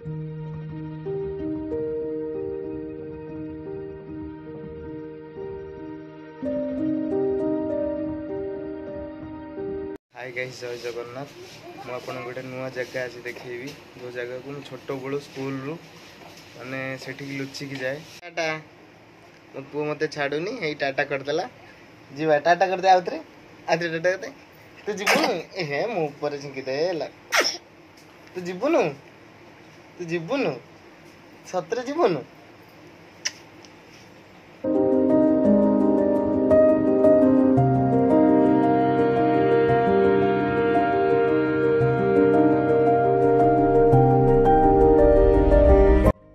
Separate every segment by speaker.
Speaker 1: Hi guys, जय जगन्नाथ। मु आपन गोटे नुआ जगह आज देखेबी जो जगह को मु छोट बेलू स्कूल रु माने सेठी लुचिकी जाए। टाटा मो पु मते छाडुनी एई टाटा करदेला जीवा टाटा कर दे आउतरे आउतरे टाटा कर दे। तू जीवनु हे मो ऊपर झिंकी देला। तू जीवनु सतरे जीवनु।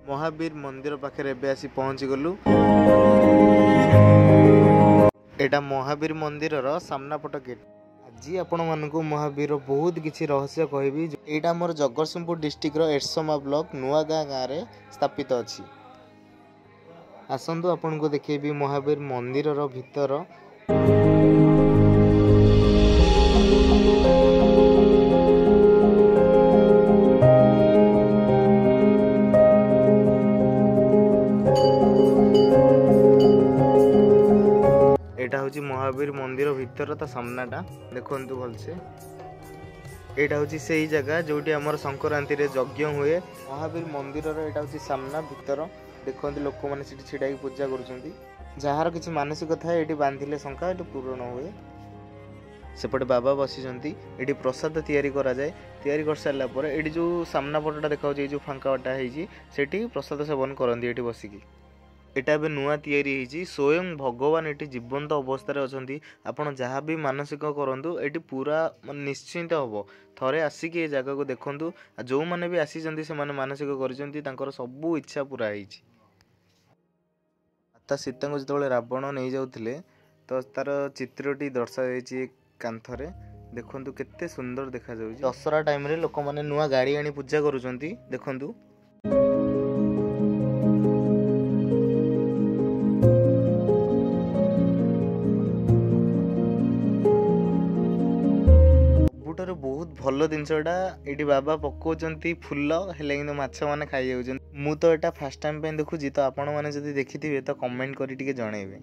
Speaker 1: महावीर मंदिर पाखे एबे आसी पहुंची गलु। एटा महावीर मंदिर रो सामना पट गेट। आज आपण मानकु महावीर बहुत किछि रहस्य कहबी। एटा मोर जगतसिंहपुर डिस्ट्रिक्ट रो एरसमा ब्लॉक नुआगाँ गाँव रे स्थापित अछि। आसंतु आपण को देखेबी महावीर मंदिर रो भीतर। एटा हूँ महावीर मंदिर भीतर ता सामनाटा देखु भलसे। एटा हूँ से ही जगह जोटी आमर संक्रांति रे यज्ञ हुए। महावीर मंदिर एटा हूँ सामना भीतर देखो लोक मैंने छिड़ा पूजा करुँच। जार किसी मानसिक थाए ये बांधिले शंका ये पूरण हुए। सेपटे बाबा बसी ये प्रसाद तैयारी करा जाए। तैयारी कर सारा पर ये जो सामना पटटा देखा जो फांकाटा है प्रसाद सेवन करती ये बसिकी। एटा एबे नुआ तैयारी होईची। स्वयं भगवान एटी जीवंत अवस्था अच्छा। आपड़ जहाँ भी मानसिक करूँ ये पूरा निश्चिंत हम थे आसिक ये जगह को देखूँ। जो मैंने भी आसी से मानसिक कर सबू इच्छा पूरा होईची। माता सीता को जो रावण नहीं जाऊे तो तार चित्रटी दर्शाई कांथरे देखु केते सुंदर देखा जाउची। दशहरा टाइम रे लोक माने नुआ गाड़ी आनी पूजा करूछंती देखंतु। ସବୁଠାରୁ ବହୁତ ଭଲ ଜିନିଷଟା ଏଠି ବାବା ପକାଉଛନ୍ତି ଫୁଲ ହେଲେ କିନ୍ତୁ ମାଛ ମାନେ ଖାଇ ଯାଉଛନ୍ତି। ମୁଁ ତ ଏଟା ଫାଷ୍ଟ ଟାଇମ୍ ପାଇଁ ଦେଖୁଛି ତ ଆପଣ ମାନେ ଯଦି ଦେଖିଥିବେ ତ କମେଣ୍ଟ କରି ଟିକେ ଜଣେଇବେ।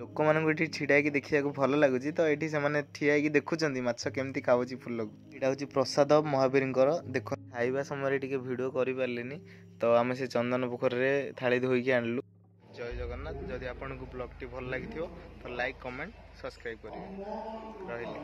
Speaker 1: ଲୋକମାନଙ୍କୁ ଏଠି ଛିଡ଼ା ହେଇକି ଦେଖିବାକୁ ଭଲ ଲାଗୁଛି ତ ଏଠି ସେମାନେ ଠିଆ ହେଇକି ଦେଖୁଛନ୍ତି ମାଛ କେମିତି ଖାଉଛି ଫୁଲକୁ। ଏଇଟା ହେଉଛି ପ୍ରସାଦ ମହାବୀରଙ୍କର। ଦେଖ ଖାଇବା ସମୟରେ ଟିକେ ଭିଡ଼ିଓ କରିପାରିଲିନି ତ ଆମେ ସେ ଚନ୍ଦନ ପୋଖରୀରେ ଥାଳି ଧୋଇକି ଆଣିଲୁ। ଜୟ ଜଗନ୍ନାଥ। ଯଦି ଆପଣଙ୍କୁ ବ୍ଲଗ୍ଟି ଭଲ ଲାଗିଥିବ ତ ଲାଇକ୍ କମେଣ୍ଟ ସବସ୍କ୍ରାଇବ୍ କରିବେ। ରହିଲି।